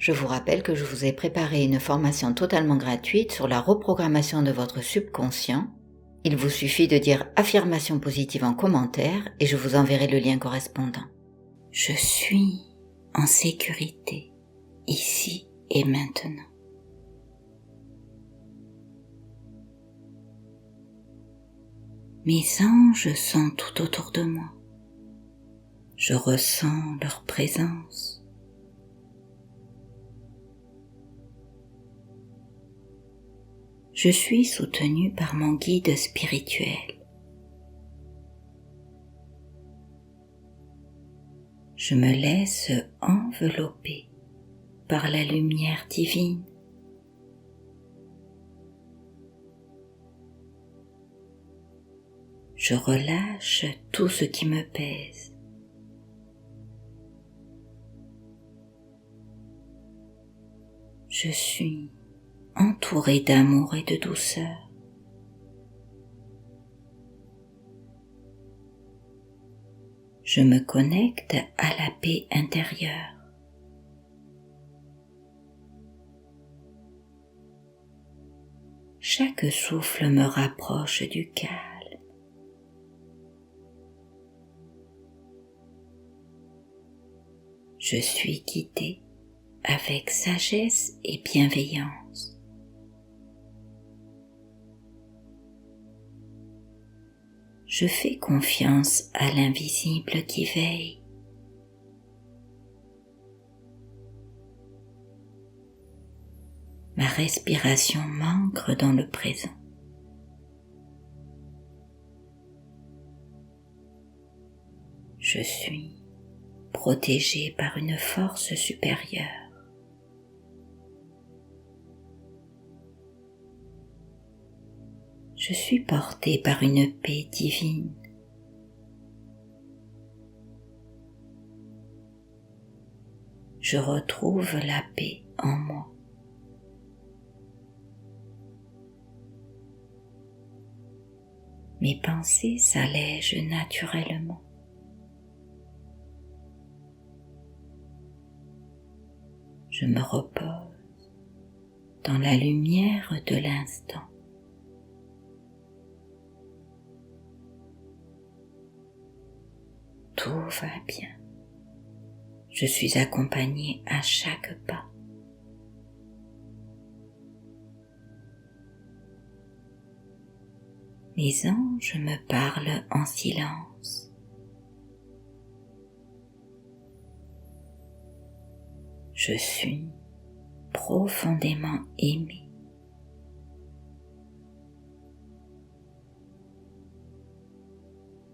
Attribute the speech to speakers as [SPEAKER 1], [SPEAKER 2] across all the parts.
[SPEAKER 1] Je vous rappelle que je vous ai préparé une formation totalement gratuite sur la reprogrammation de votre subconscient. Il vous suffit de dire affirmation positive en commentaire et je vous enverrai le lien correspondant. Je suis en sécurité, ici et maintenant. Mes anges sont tout autour de moi. Je ressens leur présence. Je suis soutenu par mon guide spirituel. Je me laisse envelopper par la lumière divine. Je relâche tout ce qui me pèse. Je suis entouré d'amour et de douceur. Je me connecte à la paix intérieure. Chaque souffle me rapproche du calme. Je suis guidé avec sagesse et bienveillance. Je fais confiance à l'invisible qui veille. Ma respiration m'ancre dans le présent. Je suis protégé par une force supérieure. Je suis porté par une paix divine. Je retrouve la paix en moi. Mes pensées s'allègent naturellement. Je me repose dans la lumière de l'instant. Tout va bien. Je suis accompagné à chaque pas. Les anges me parlent en silence. Je suis profondément aimé.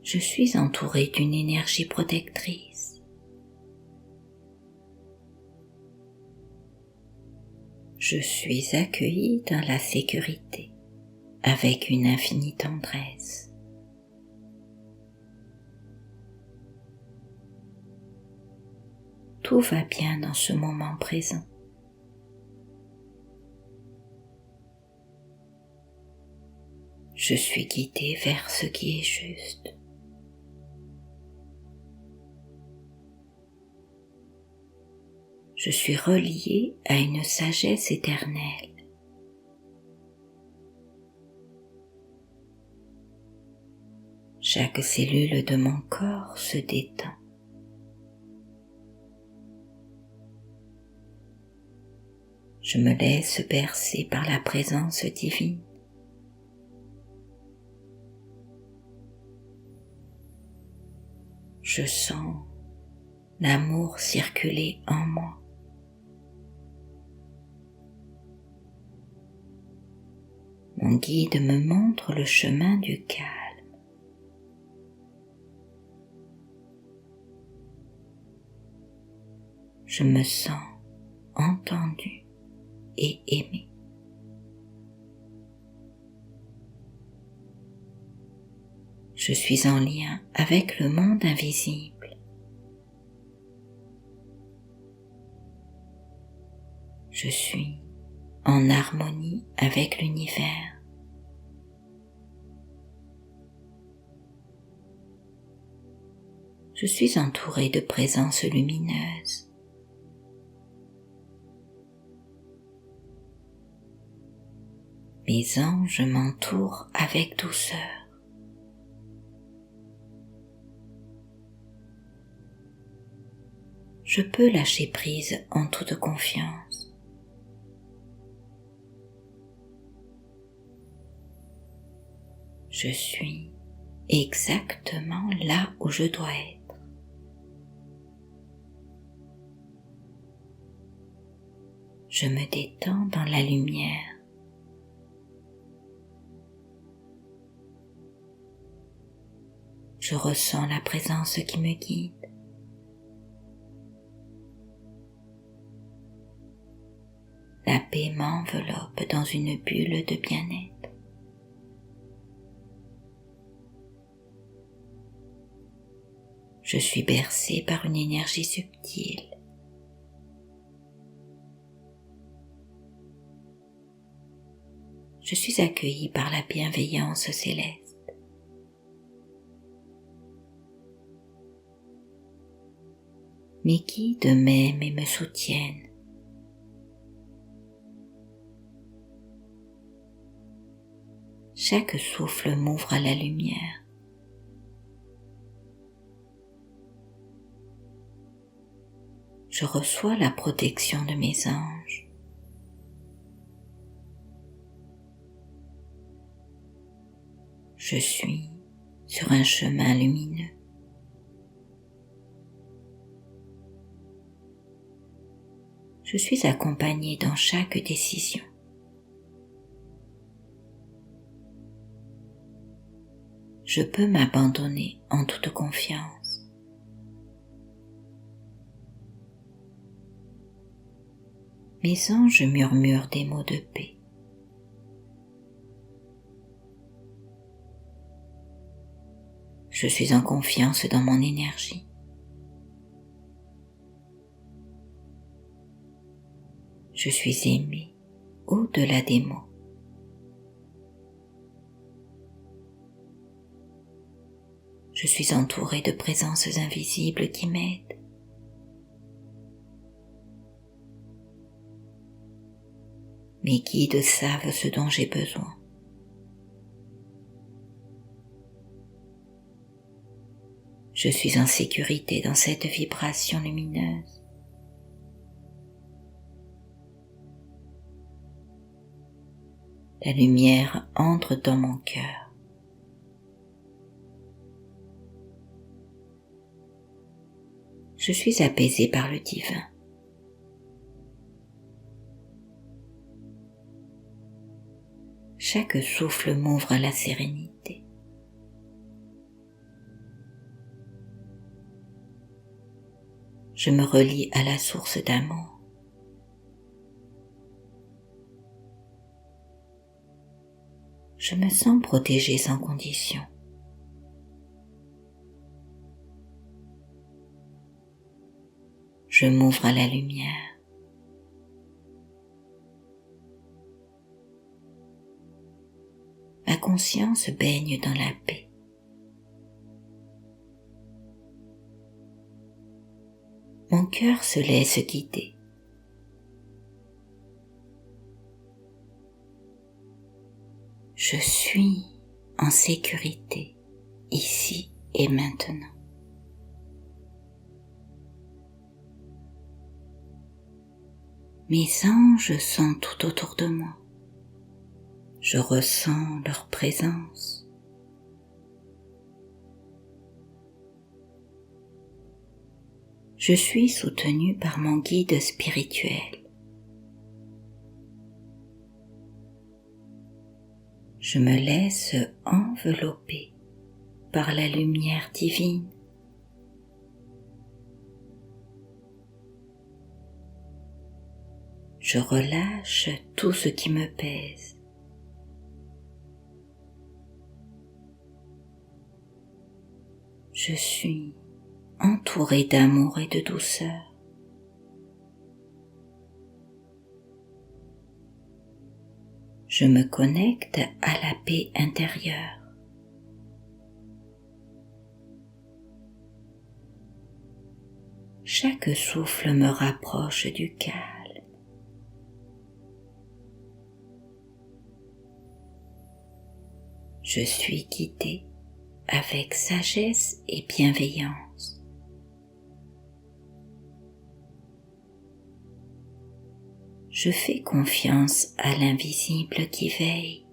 [SPEAKER 1] Je suis entouré d'une énergie protectrice. Je suis accueilli dans la sécurité avec une infinie tendresse. Tout va bien dans ce moment présent. Je suis guidé vers ce qui est juste. Je suis relié à une sagesse éternelle. Chaque cellule de mon corps se détend. Je me laisse bercer par la présence divine. Je sens l'amour circuler en moi. Mon guide me montre le chemin du calme. Je me sens entendu et aimé. Je suis en lien avec le monde invisible. Je suis en harmonie avec l'univers. Je suis entouré de présences lumineuses. Mes anges m'entourent avec douceur. Je peux lâcher prise en toute confiance. Je suis exactement là où je dois être. Je me détends dans la lumière. Je ressens la présence qui me guide. La paix m'enveloppe dans une bulle de bien-être. Je suis bercé par une énergie subtile. Je suis accueilli par la bienveillance céleste. Mes guides m'aiment et me soutiennent. Chaque souffle m'ouvre à la lumière. Je reçois la protection de mes anges. Je suis sur un chemin lumineux. Je suis accompagné dans chaque décision. Je peux m'abandonner en toute confiance. Mes anges murmurent des mots de paix. Je suis en confiance dans mon énergie. Je suis aimé au-delà des mots. Je suis entouré de présences invisibles qui m'aident. Mes guides savent ce dont j'ai besoin. Je suis en sécurité dans cette vibration lumineuse. La lumière entre dans mon cœur. Je suis apaisé par le divin. Chaque souffle m'ouvre à la sérénité. Je me relie à la source d'amour. Je me sens protégé sans condition. Je m'ouvre à la lumière. Ma conscience baigne dans la paix. Mon cœur se laisse guider. Je suis en sécurité, ici et maintenant. Mes anges sont tout autour de moi. Je ressens leur présence. Je suis soutenu par mon guide spirituel. Je me laisse envelopper par la lumière divine. Je relâche tout ce qui me pèse. Je suis entouré d'amour et de douceur. Je me connecte à la paix intérieure. Chaque souffle me rapproche du calme. Je suis guidé avec sagesse et bienveillance. Je fais confiance à l'invisible qui veille.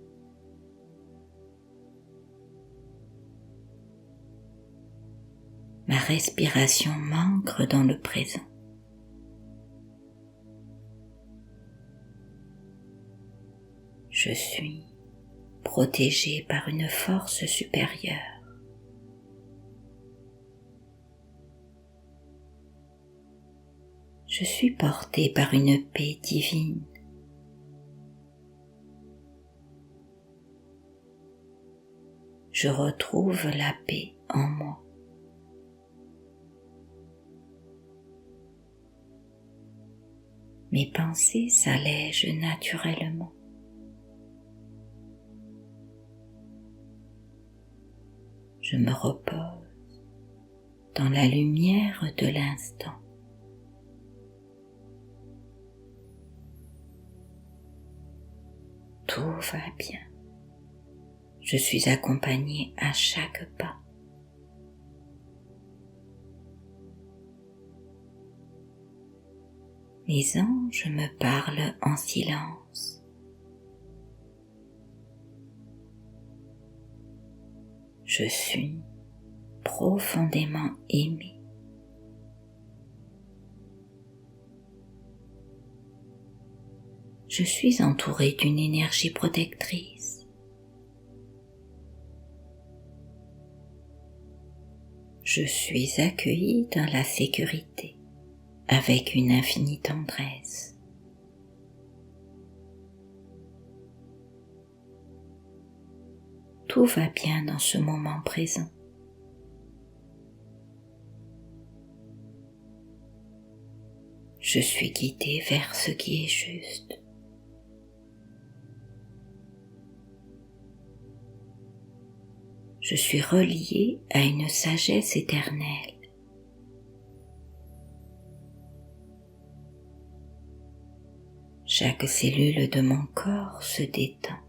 [SPEAKER 1] Ma respiration m'ancre dans le présent. Je suis protégé par une force supérieure. Je suis porté par une paix divine. Je retrouve la paix en moi. Mes pensées s'allègent naturellement. Je me repose dans la lumière de l'instant. Tout va bien. Je suis accompagné à chaque pas. Les anges me parlent en silence. Je suis profondément aimé. Je suis entouré d'une énergie protectrice. Je suis accueilli dans la sécurité avec une infinie tendresse. Tout va bien dans ce moment présent. Je suis guidé vers ce qui est juste. Je suis relié à une sagesse éternelle. Chaque cellule de mon corps se détend.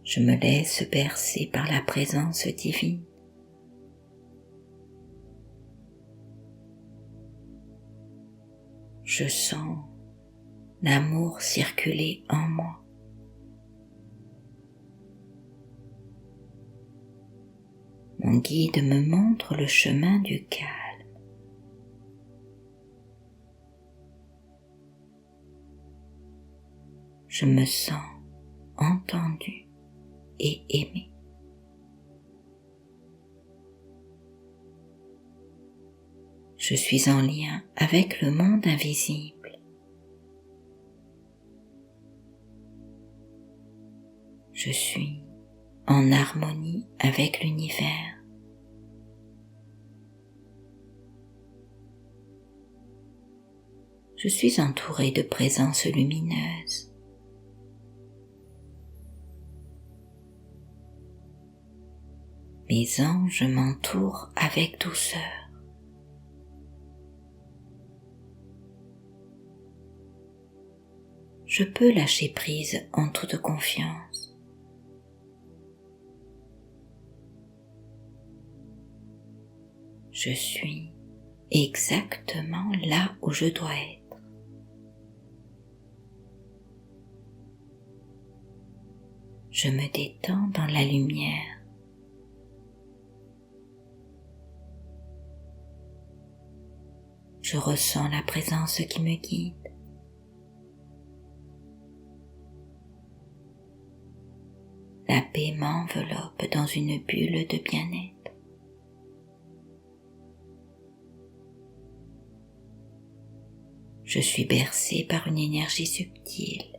[SPEAKER 1] Je me laisse bercer par la présence divine. Je sens l'amour circuler en moi. Mon guide me montre le chemin du calme. Je me sens entendu et aimé. Je suis en lien avec le monde invisible. Je suis en harmonie avec l'univers. Je suis entouré de présences lumineuses. Mes anges m'entourent avec douceur. Je peux lâcher prise en toute confiance. Je suis exactement là où je dois être. Je me détends dans la lumière. Je ressens la présence qui me guide. La paix m'enveloppe dans une bulle de bien-être. Je suis bercé par une énergie subtile.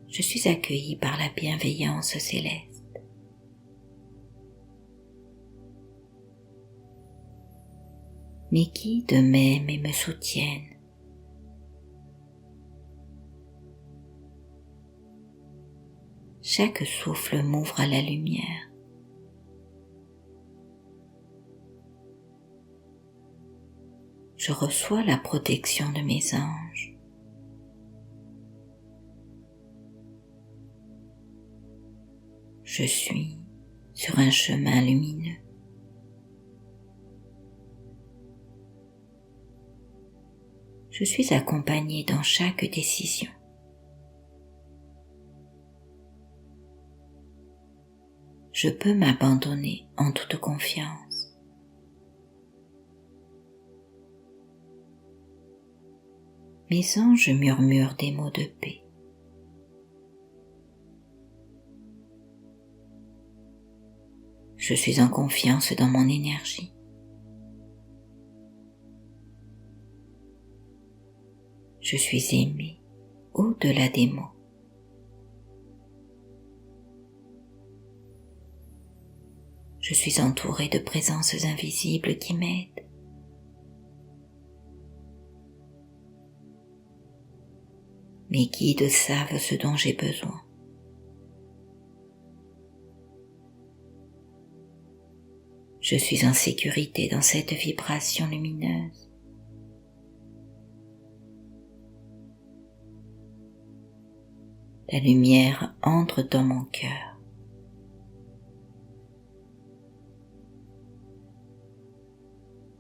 [SPEAKER 1] Je suis accueilli par la bienveillance céleste. Mes guides m'aiment et me soutiennent. Chaque souffle m'ouvre à la lumière. Je reçois la protection de mes anges. Je suis sur un chemin lumineux. Je suis accompagné dans chaque décision. Je peux m'abandonner en toute confiance. Mes anges murmurent des mots de paix. Je suis en confiance dans mon énergie. Je suis aimé au-delà des mots. Je suis entouré de présences invisibles qui m'aident. Mes guides savent ce dont j'ai besoin. Je suis en sécurité dans cette vibration lumineuse. La lumière entre dans mon cœur.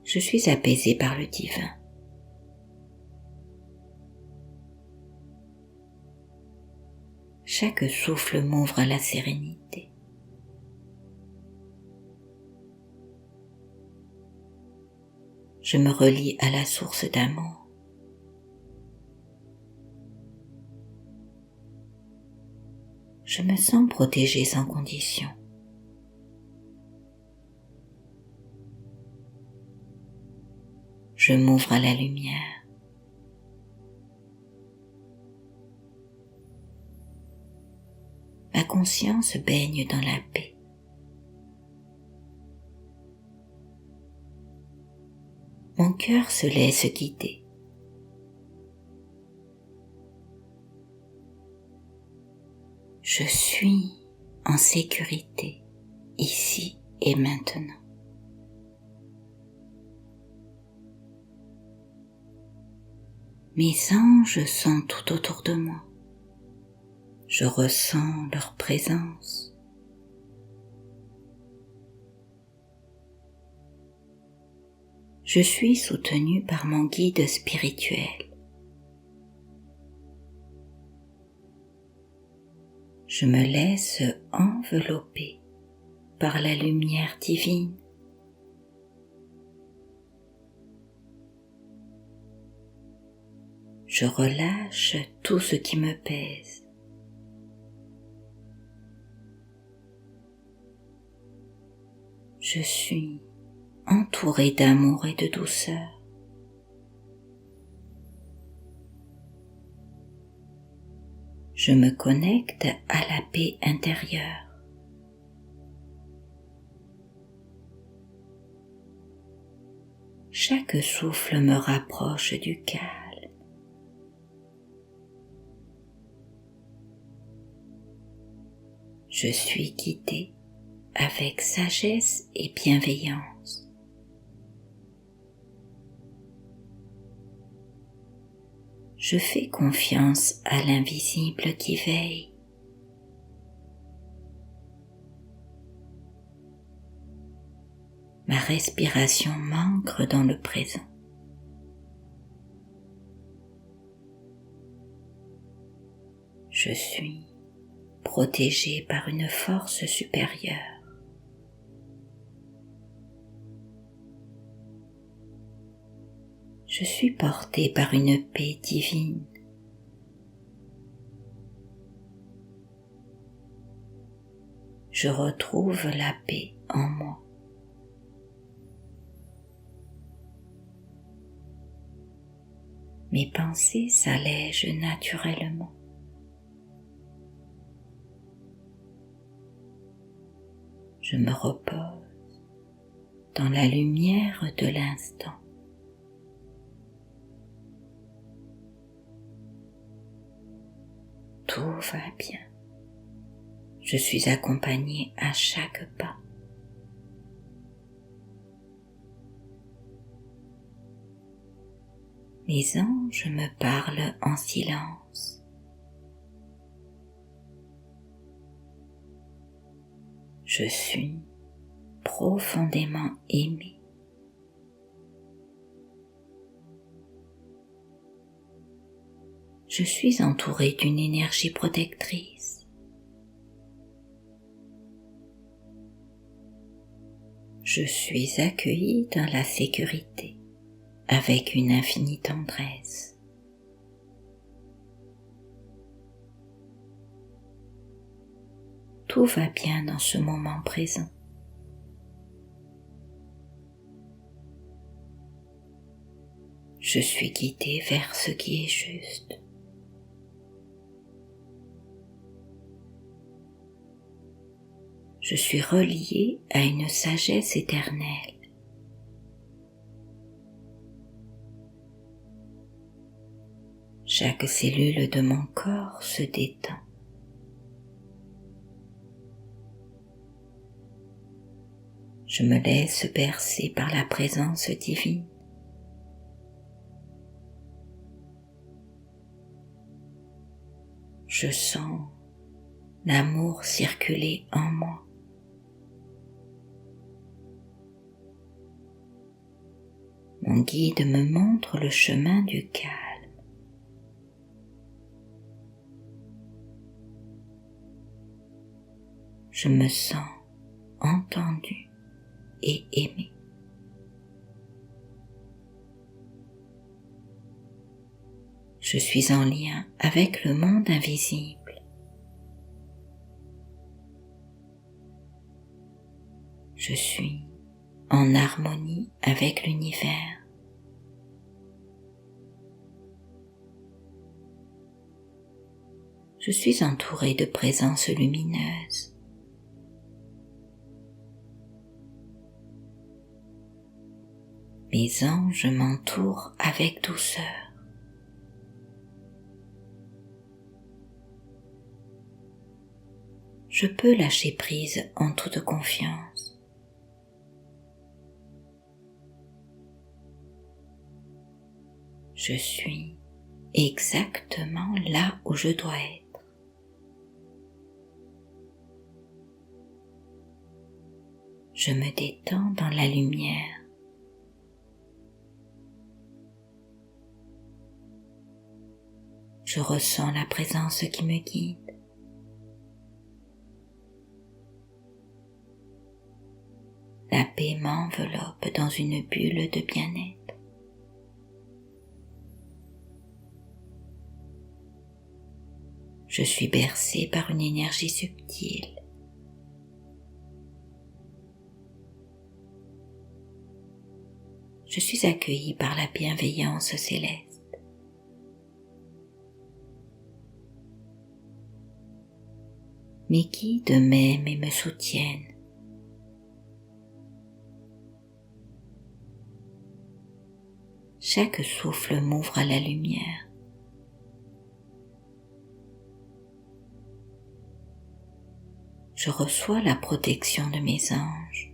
[SPEAKER 1] Je suis apaisé par le divin. Chaque souffle m'ouvre à la sérénité. Je me relie à la source d'amour. Je me sens protégé sans condition. Je m'ouvre à la lumière. Ma conscience baigne dans la paix. Mon cœur se laisse guider. Je suis en sécurité, ici et maintenant. Mes anges sont tout autour de moi. Je ressens leur présence. Je suis soutenu par mon guide spirituel. Je me laisse envelopper par la lumière divine. Je relâche tout ce qui me pèse. Je suis entouré d'amour et de douceur. Je me connecte à la paix intérieure. Chaque souffle me rapproche du calme. Je suis guidé avec sagesse et bienveillance. Je fais confiance à l'invisible qui veille. Ma respiration m'ancre dans le présent. Je suis protégé par une force supérieure. Je suis porté par une paix divine. Je retrouve la paix en moi. Mes pensées s'allègent naturellement. Je me repose dans la lumière de l'instant. Tout va bien. Je suis accompagné à chaque pas. Mes anges me parlent en silence. Je suis profondément aimé. Je suis entouré d'une énergie protectrice. Je suis accueilli dans la sécurité avec une infinie tendresse. Tout va bien dans ce moment présent. Je suis guidé vers ce qui est juste. Je suis relié à une sagesse éternelle. Chaque cellule de mon corps se détend. Je me laisse bercer par la présence divine. Je sens l'amour circuler en moi. Mon guide me montre le chemin du calme. Je me sens entendu et aimé. Je suis en lien avec le monde invisible. Je suis en harmonie avec l'univers. Je suis entouré de présences lumineuses. Mes anges m'entourent avec douceur. Je peux lâcher prise en toute confiance. Je suis exactement là où je dois être. Je me détends dans la lumière. Je ressens la présence qui me guide. La paix m'enveloppe dans une bulle de bien-être. Je suis bercé par une énergie subtile. Je suis accueilli par la bienveillance céleste. Mes guides m'aiment et me soutiennent. Chaque souffle m'ouvre à la lumière. Je reçois la protection de mes anges.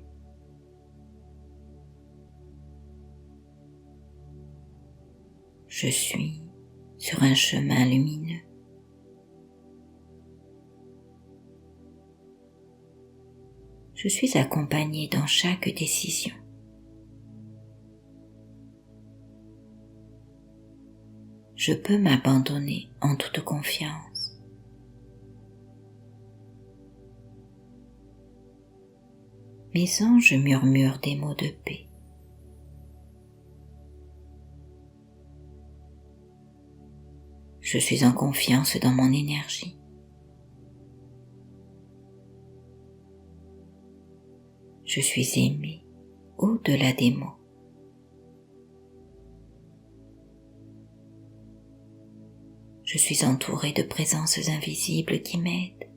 [SPEAKER 1] Je suis sur un chemin lumineux. Je suis accompagné dans chaque décision. Je peux m'abandonner en toute confiance. Mes anges murmurent des mots de paix. Je suis en confiance dans mon énergie. Je suis aimé au-delà des mots. Je suis entouré de présences invisibles qui m'aident.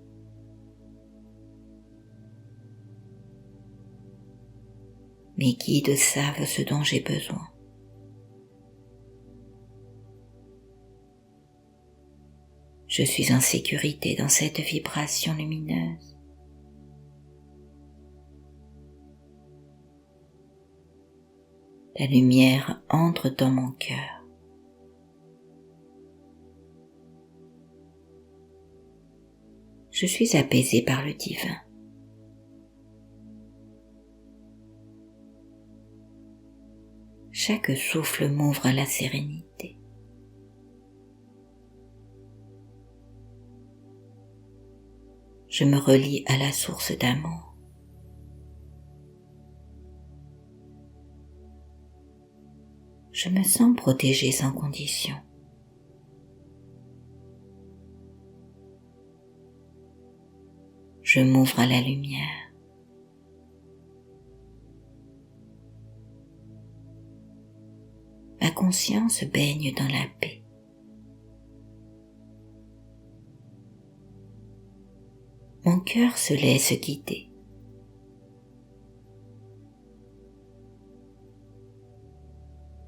[SPEAKER 1] Mes guides savent ce dont j'ai besoin. Je suis en sécurité dans cette vibration lumineuse. La lumière entre dans mon cœur. Je suis apaisé par le divin. Chaque souffle m'ouvre à la sérénité. Je me relie à la source d'amour. Je me sens protégé sans condition. Je m'ouvre à la lumière. Ma conscience baigne dans la paix. Mon cœur se laisse guider.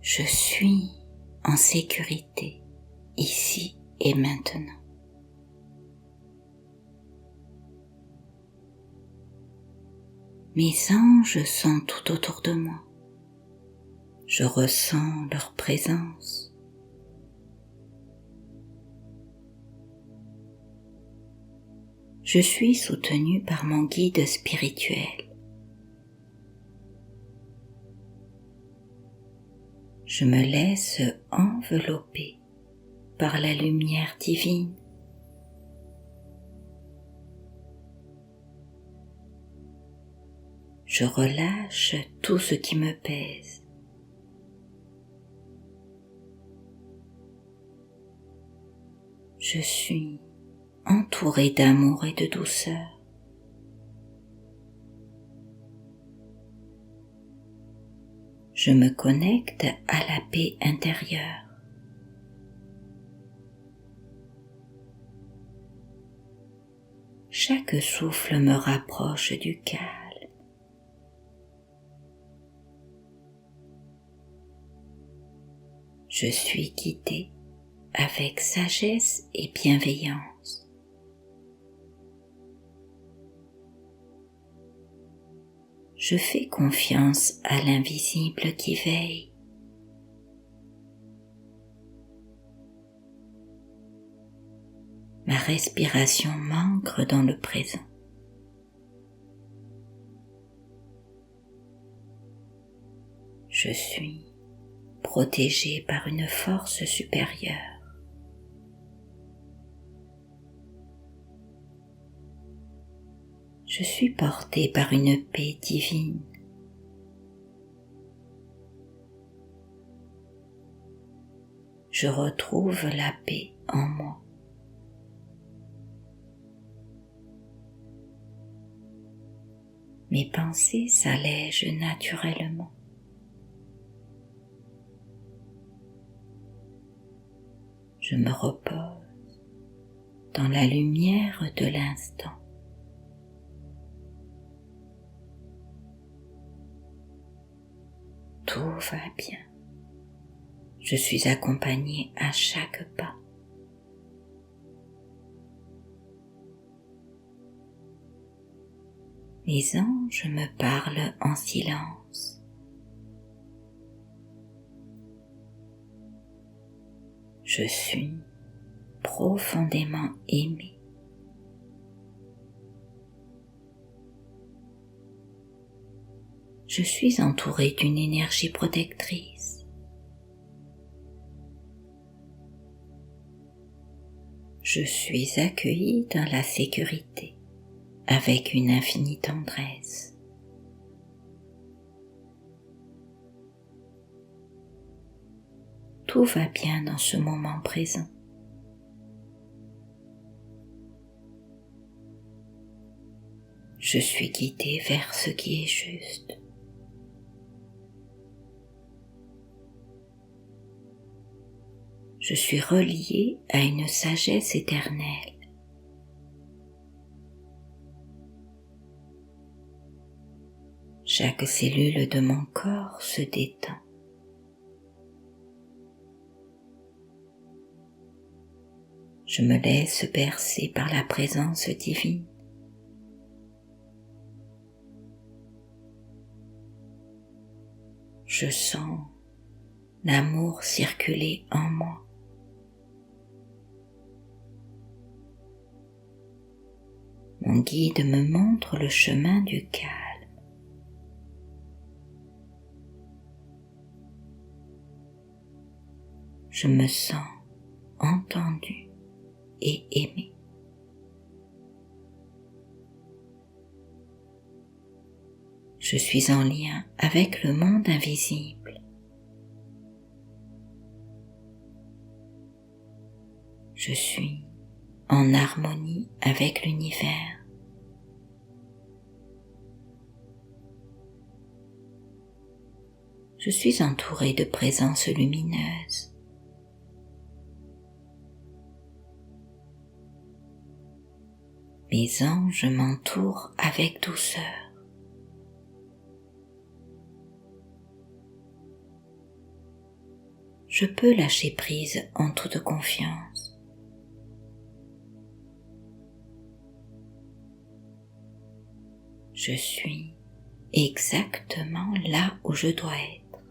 [SPEAKER 1] Je suis en sécurité, ici et maintenant. Mes anges sont tout autour de moi. Je ressens leur présence. Je suis soutenu par mon guide spirituel. Je me laisse envelopper par la lumière divine. Je relâche tout ce qui me pèse. Je suis entouré d'amour et de douceur. Je me connecte à la paix intérieure. Chaque souffle me rapproche du calme. Je suis guidé avec sagesse et bienveillance. Je fais confiance à l'invisible qui veille. Ma respiration m'ancre dans le présent. Je suis protégé par une force supérieure. Je suis porté par une paix divine. Je retrouve la paix en moi. Mes pensées s'allègent naturellement. Je me repose dans la lumière de l'instant. Tout va bien. Je suis accompagné à chaque pas. Les anges me parlent en silence. Je suis profondément aimé. Je suis entouré d'une énergie protectrice. Je suis accueilli dans la sécurité avec une infinie tendresse. Tout va bien dans ce moment présent. Je suis guidé vers ce qui est juste. Je suis relié à une sagesse éternelle. Chaque cellule de mon corps se détend. Je me laisse bercer par la présence divine. Je sens l'amour circuler en moi. Mon guide me montre le chemin du calme. Je me sens entendu et aimé. Je suis en lien avec le monde invisible. Je suis en harmonie avec l'univers. Je suis entouré de présences lumineuses. Mes anges m'entourent avec douceur. Je peux lâcher prise en toute confiance. Je suis exactement là où je dois être.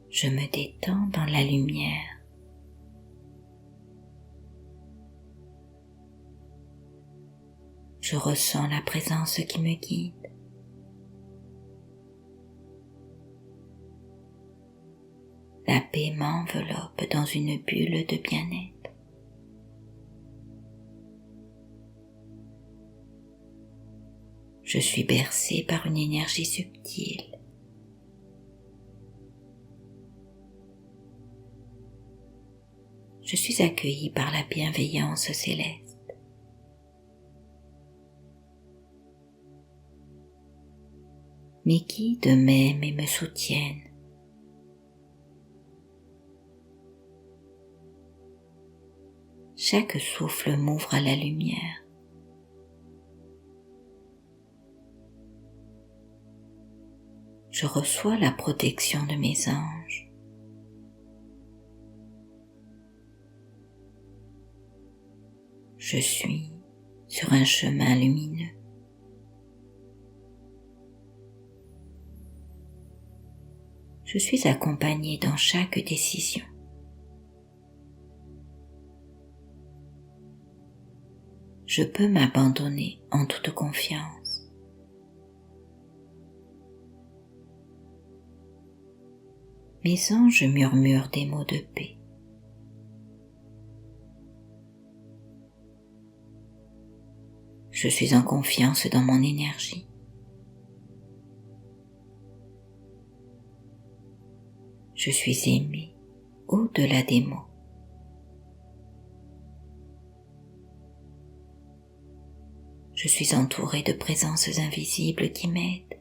[SPEAKER 1] Je me détends dans la lumière. Je ressens la présence qui me guide. La paix m'enveloppe dans une bulle de bien-être. Je suis bercé par une énergie subtile. Je suis accueilli par la bienveillance céleste. Mes guides m'aiment et me soutiennent. Chaque souffle m'ouvre à la lumière. Je reçois la protection de mes anges. Je suis sur un chemin lumineux. Je suis accompagné dans chaque décision. Je peux m'abandonner en toute confiance. Mes anges murmurent des mots de paix. Je suis en confiance dans mon énergie. Je suis aimé au-delà des mots. Je suis entouré de présences invisibles qui m'aident.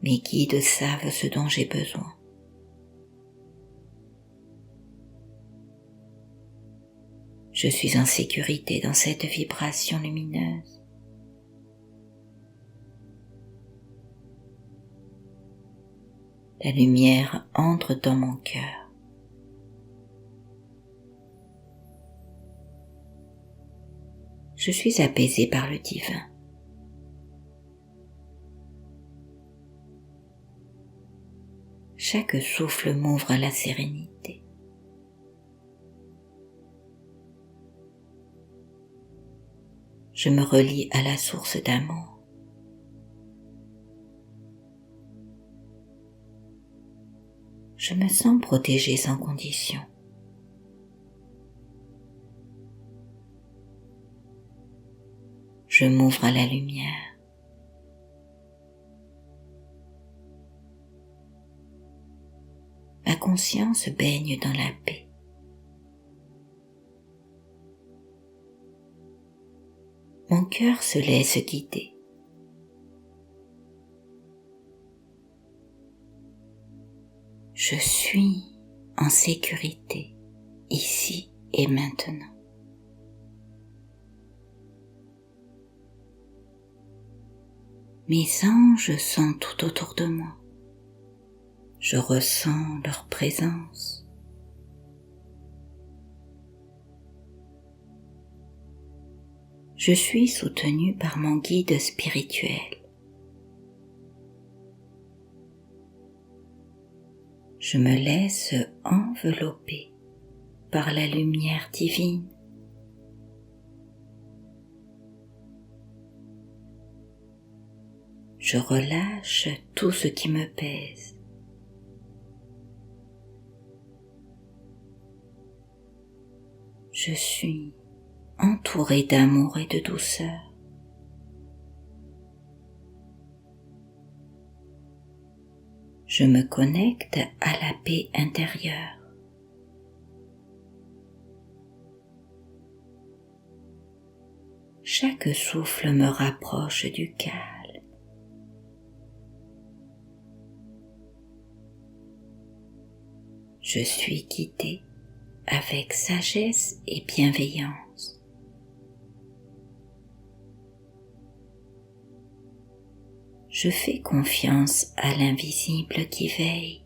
[SPEAKER 1] Mes guides savent ce dont j'ai besoin. Je suis en sécurité dans cette vibration lumineuse. La lumière entre dans mon cœur. Je suis apaisé par le divin. Chaque souffle m'ouvre à la sérénité. Je me relie à la source d'amour. Je me sens protégé sans condition. Je m'ouvre à la lumière. Ma conscience baigne dans la paix. Mon cœur se laisse guider. Je suis en sécurité ici et maintenant. Mes anges sont tout autour de moi. Je ressens leur présence. Je suis soutenu par mon guide spirituel. Je me laisse envelopper par la lumière divine. Je relâche tout ce qui me pèse. Je suis entouré d'amour et de douceur. Je me connecte à la paix intérieure. Chaque souffle me rapproche du calme. Je suis guidé avec sagesse et bienveillance. Je fais confiance à l'invisible qui veille.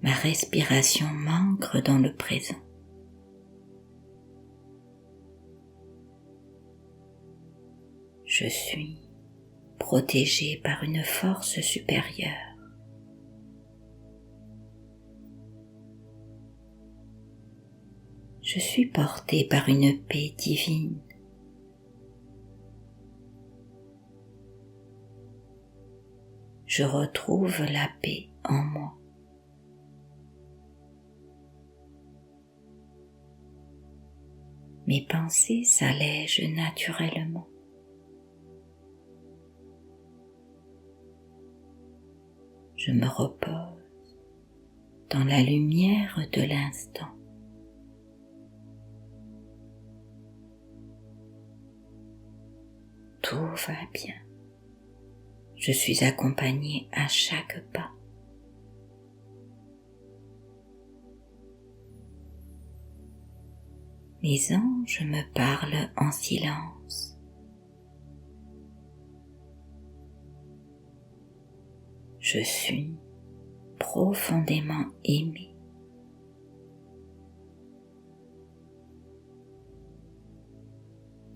[SPEAKER 1] Ma respiration m'ancre dans le présent. Je suis protégé par une force supérieure. Je suis porté par une paix divine. Je retrouve la paix en moi. Mes pensées s'allègent naturellement. Je me repose dans la lumière de l'instant. Tout va bien. Je suis accompagné à chaque pas. Les anges me parlent en silence. Je suis profondément aimé.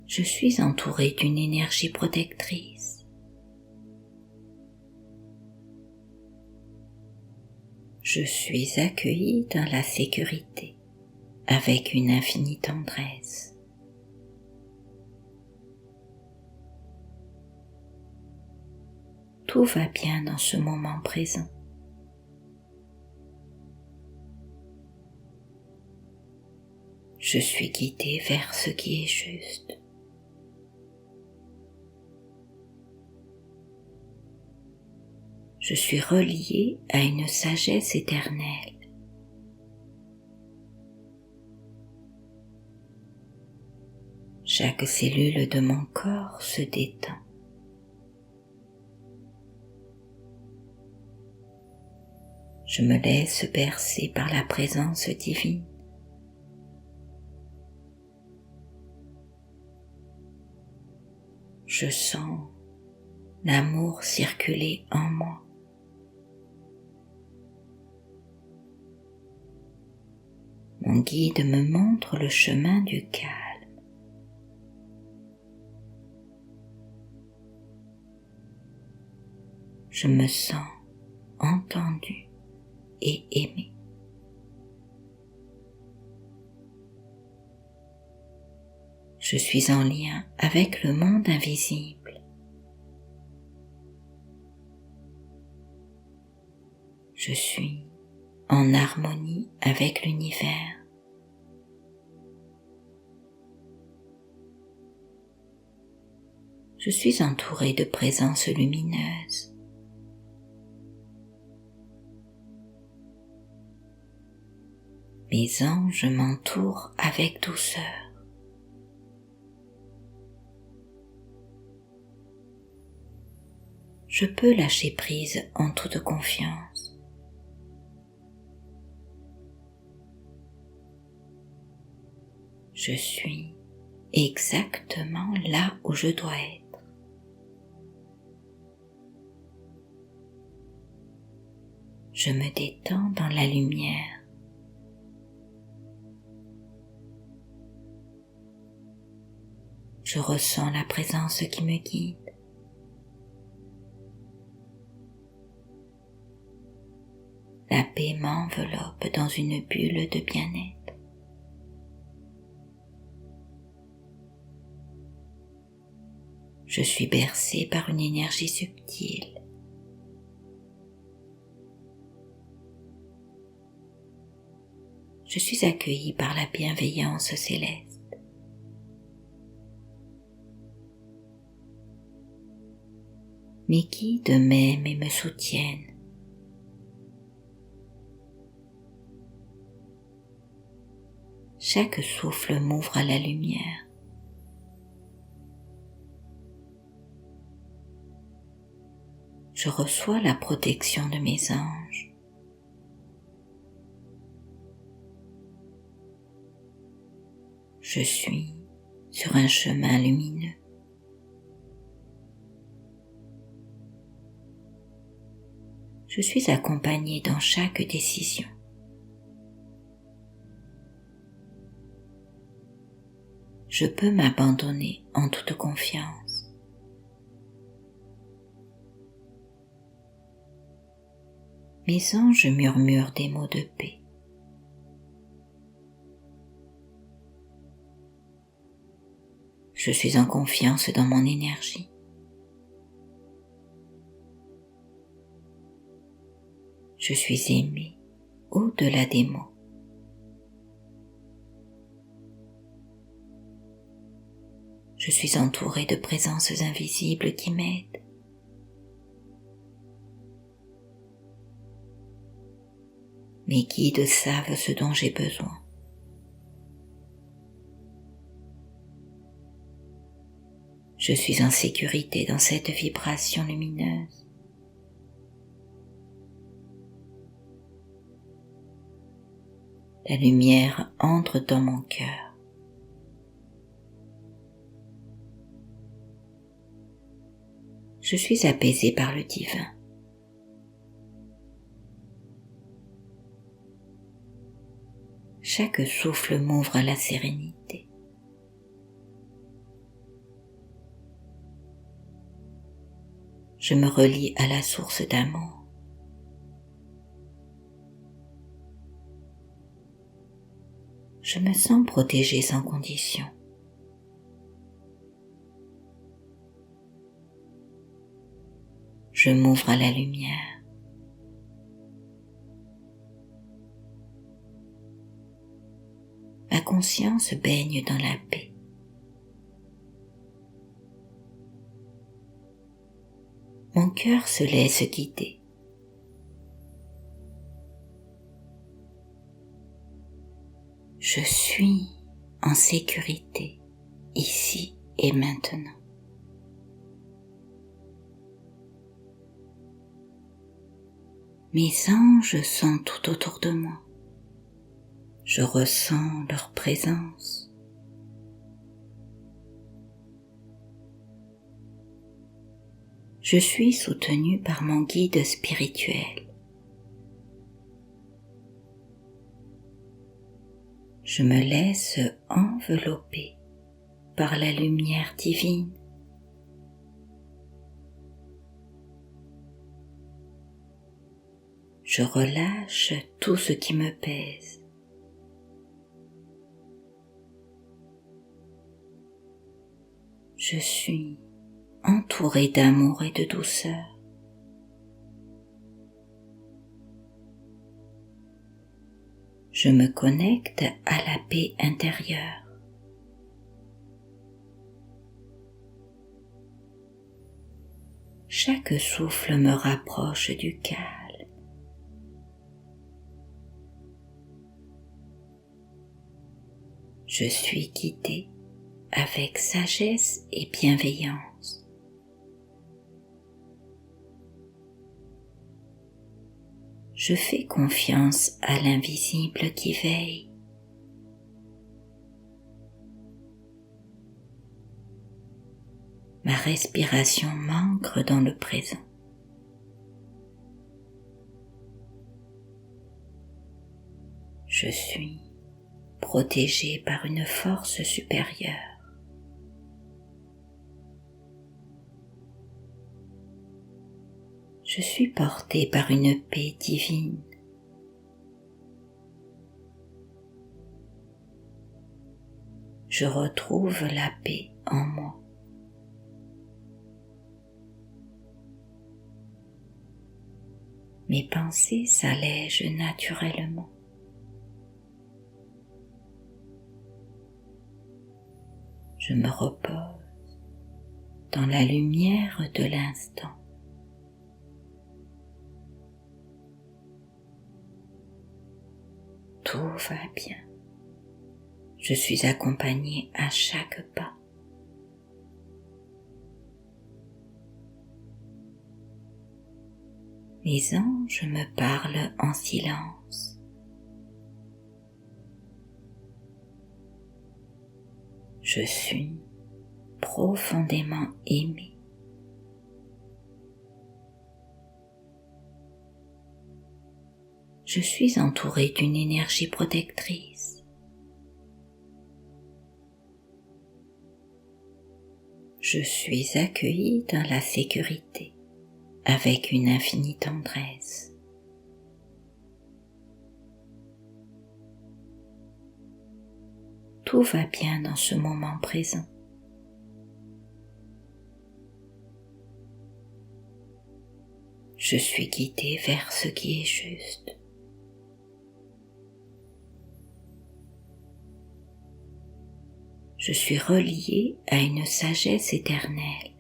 [SPEAKER 1] Je suis entouré d'une énergie protectrice. Je suis accueilli dans la sécurité avec une infinie tendresse. Tout va bien dans ce moment présent. Je suis guidé vers ce qui est juste. Je suis relié à une sagesse éternelle. Chaque cellule de mon corps se détend. Je me laisse bercer par la présence divine. Je sens l'amour circuler en moi. Mon guide me montre le chemin du calme. Je me sens entendu et aimé. Je suis en lien avec le monde invisible. Je suis en harmonie avec l'univers. Je suis entouré de présences lumineuses. Mes anges m'entourent avec douceur. Je peux lâcher prise en toute confiance. Je suis exactement là où je dois être. Je me détends dans la lumière. Je ressens la présence qui me guide. paix m'enveloppe dans une bulle de bien-être. Je suis bercé par une énergie subtile. Je suis accueilli par la bienveillance céleste. Mes guides m'aiment et me soutiennent. Chaque souffle m'ouvre à la lumière. Je reçois la protection de mes anges. Je suis sur un chemin lumineux. Je suis accompagné dans chaque décision. Je peux m'abandonner en toute confiance. Mes anges murmurent des mots de paix. Je suis en confiance dans mon énergie. Je suis aimé au-delà des mots. Je suis entouré de présences invisibles qui m'aident. Mes guides savent ce dont j'ai besoin. Je suis en sécurité dans cette vibration lumineuse. La lumière entre dans mon cœur. Je suis apaisé par le divin. Chaque souffle m'ouvre à la sérénité. Je me relie à la source d'amour. Je me sens protégé sans condition. Je m'ouvre à la lumière. Ma conscience baigne dans la paix. Mon cœur se laisse guider. Je suis en sécurité ici et maintenant. Mes anges sont tout autour de moi. Je ressens leur présence. Je suis soutenu par mon guide spirituel. Je me laisse envelopper par la lumière divine. Je relâche tout ce qui me pèse. Je suis entouré d'amour et de douceur. Je me connecte à la paix intérieure. Chaque souffle me rapproche du calme. Je suis guidé avec sagesse et bienveillance. Je fais confiance à l'invisible qui veille. Ma respiration m'ancre dans le présent. Je suis protégé par une force supérieure. Je suis porté par une paix divine. je retrouve la paix en moi. Mes pensées s'allègent naturellement. Je me repose dans la lumière de l'instant. Tout va bien. Je suis accompagnée à chaque pas. Les anges me parlent en silence. Je suis profondément aimée. Je suis entourée d'une énergie protectrice. Je suis accueillie dans la sécurité avec une infinie tendresse. Tout va bien dans ce moment présent. Je suis guidée vers ce qui est juste. Je suis reliée à une sagesse éternelle.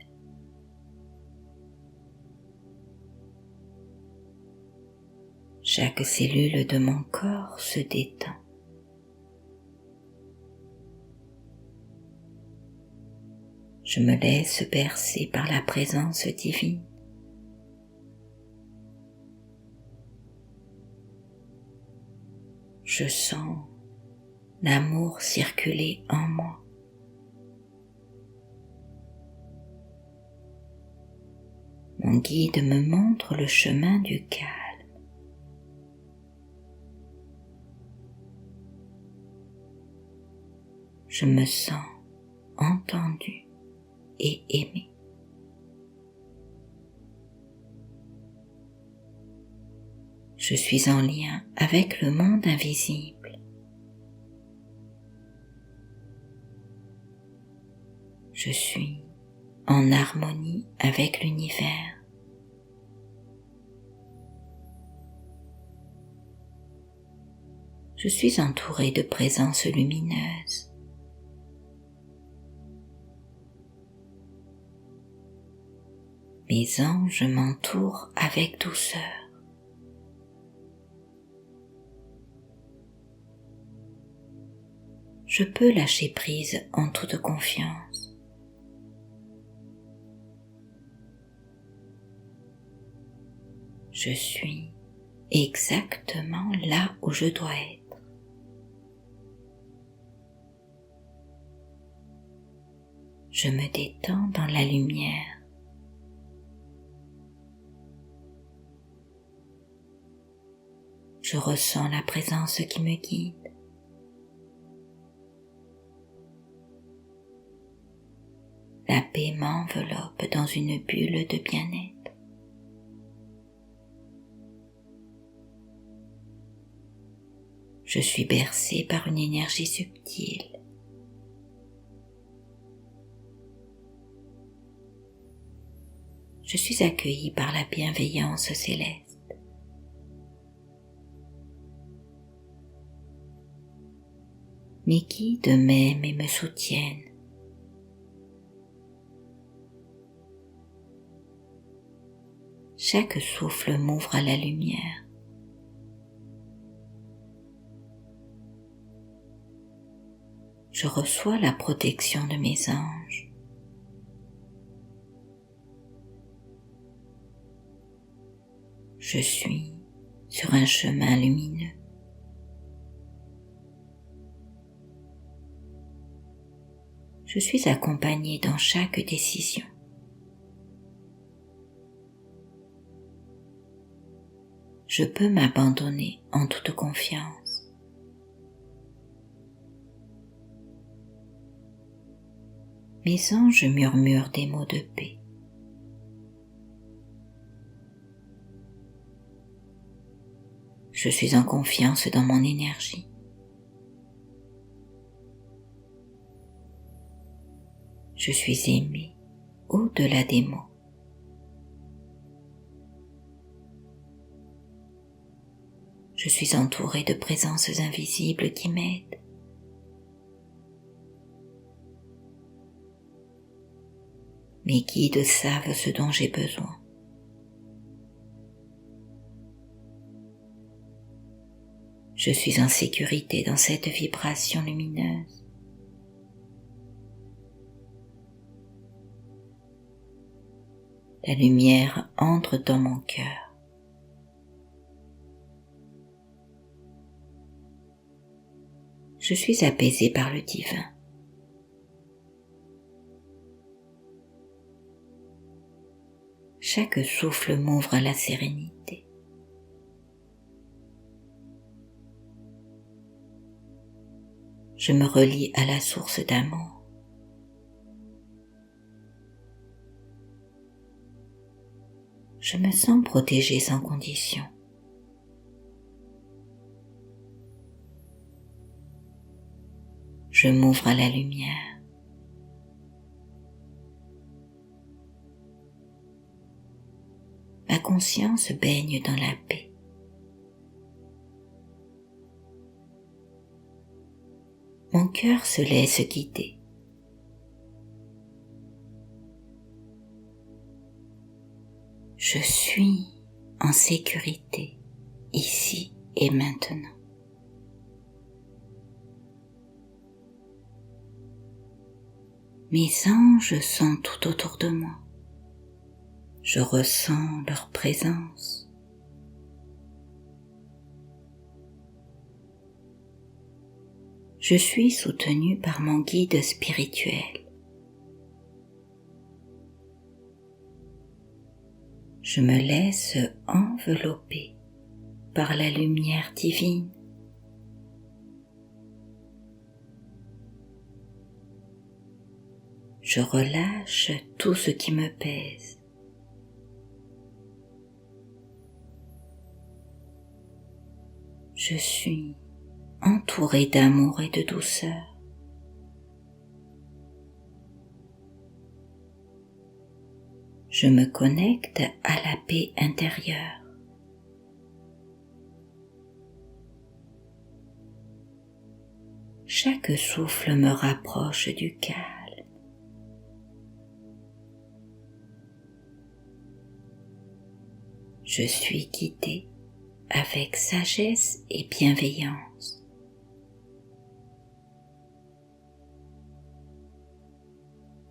[SPEAKER 1] Chaque cellule de mon corps se détend. Je me laisse bercer par la présence divine. Je sens l'amour circuler en moi. Mon guide me montre le chemin du calme. Je me sens entendue et aimée. Je suis en lien avec le monde invisible. Je suis en harmonie avec l'univers. Je suis entourée de présences lumineuses. Mes anges m'entourent avec douceur. Je peux lâcher prise en toute confiance. Je suis exactement là où je dois être. Je me détends dans la lumière. Je ressens la présence qui me guide. La paix m'enveloppe dans une bulle de bien-être. Je suis bercée par une énergie subtile. Je suis accueillie par la bienveillance céleste. Mes guides m'aiment et me soutiennent. Chaque souffle m'ouvre à la lumière. Je reçois la protection de mes anges. Je suis sur un chemin lumineux. Je suis accompagnée dans chaque décision. Je peux m'abandonner en toute confiance. Mes anges murmurent des mots de paix. Je suis en confiance dans mon énergie. Je suis aimé au-delà des mots. Je suis entouré de présences invisibles qui m'aident. Mes guides savent ce dont j'ai besoin. Je suis en sécurité dans cette vibration lumineuse. La lumière entre dans mon cœur. Je suis apaisé par le divin. Chaque souffle m'ouvre à la sérénité. Je me relie à la source d'amour. Je me sens protégé sans condition. Je m'ouvre à la lumière. Ma conscience baigne dans la paix. Mon cœur se laisse guider. Je suis en sécurité, ici et maintenant. Mes anges sont tout autour de moi. Je ressens leur présence. Je suis soutenu par mon guide spirituel. Je me laisse envelopper par la lumière divine. Je relâche tout ce qui me pèse. Je suis entouré d'amour et de douceur. Je me connecte à la paix intérieure. Chaque souffle me rapproche du calme. Je suis guidé avec sagesse et bienveillance.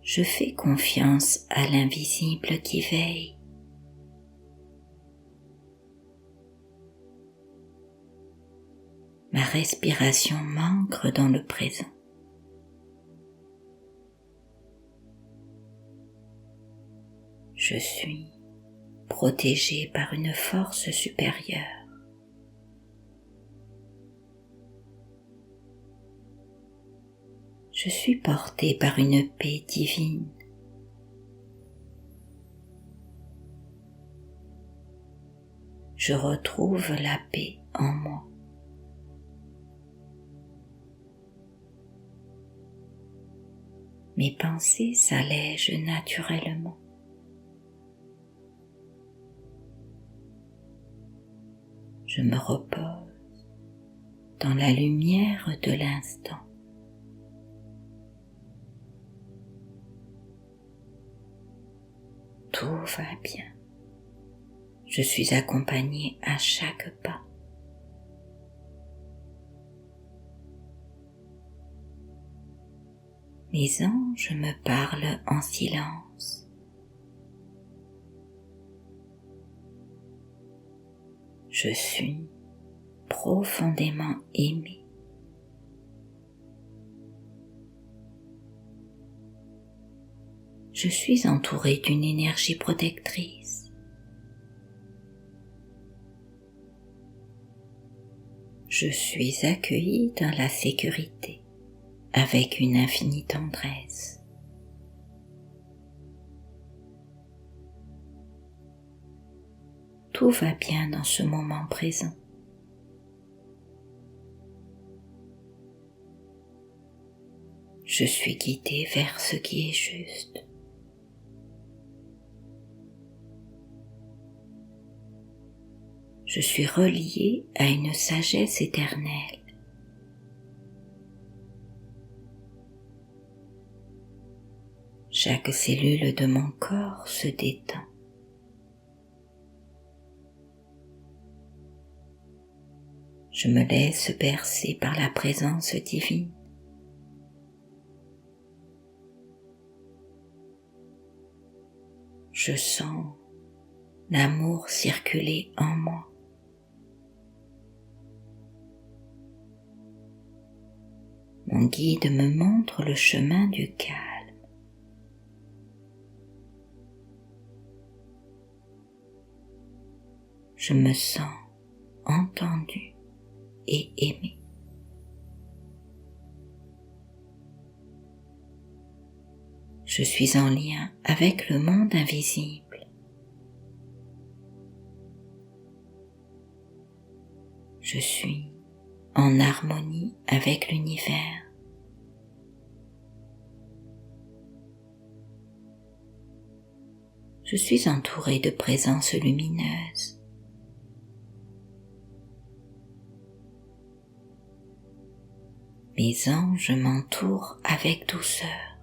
[SPEAKER 1] Je fais confiance à l'invisible qui veille. Ma respiration m'ancre dans le présent. Je suis protégé par une force supérieure. Je suis porté par une paix divine. Je retrouve la paix en moi. Mes pensées s'allègent naturellement. Je me repose dans la lumière de l'instant. Tout va bien. Je suis accompagné à chaque pas. Mes anges me parlent en silence. Je suis profondément aimé. Je suis entouré d'une énergie protectrice. Je suis accueilli dans la sécurité avec une infinie tendresse. Tout va bien dans ce moment présent. Je suis guidé vers ce qui est juste. Je suis relié à une sagesse éternelle. Chaque cellule de mon corps se détend. Je me laisse bercer par la présence divine. Je sens l'amour circuler en moi. Mon guide me montre le chemin du calme. Je me sens entendu et aimé. Je suis en lien avec le monde invisible. Je suis en harmonie avec l'univers. Je suis entouré de présences lumineuses. Mes anges m'entourent avec douceur.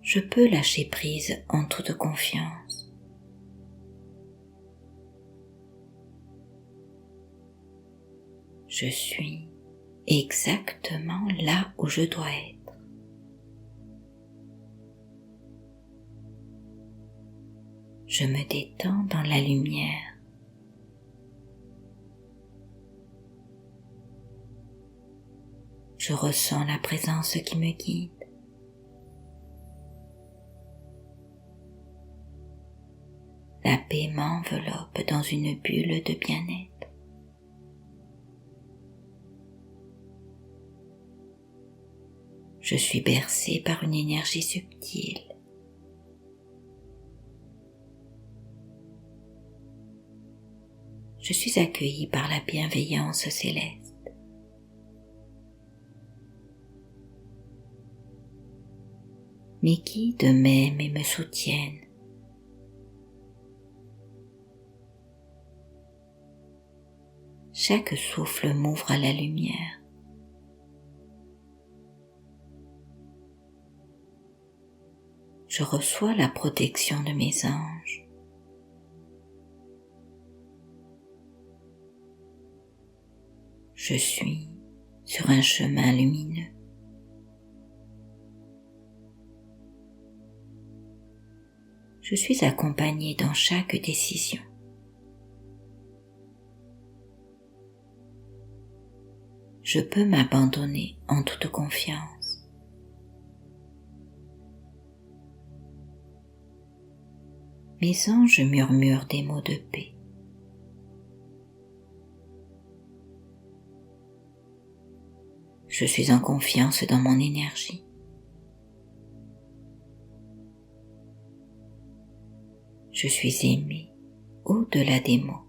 [SPEAKER 1] Je peux lâcher prise en toute confiance. Je suis exactement là où je dois être. Je me détends dans la lumière. Je ressens la présence qui me guide. La paix m'enveloppe dans une bulle de bien-être. Je suis bercé par une énergie subtile. Je suis accueilli par la bienveillance céleste. Mes guides m'aiment et me soutiennent. Chaque souffle m'ouvre à la lumière. Je reçois la protection de mes anges. Je suis sur un chemin lumineux. Je suis accompagné dans chaque décision. Je peux m'abandonner en toute confiance. Mes anges murmurent des mots de paix. Je suis en confiance dans mon énergie. Je suis aimé au-delà des mots.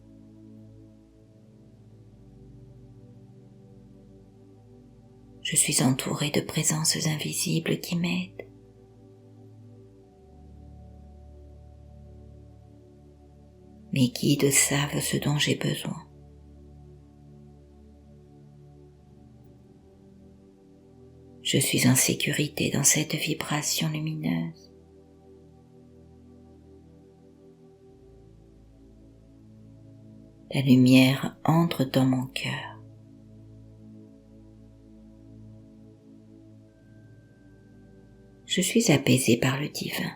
[SPEAKER 1] Je suis entouré de présences invisibles qui m'aident. Mes guides savent ce dont j'ai besoin. Je suis en sécurité dans cette vibration lumineuse. La lumière entre dans mon cœur. Je suis apaisé par le divin.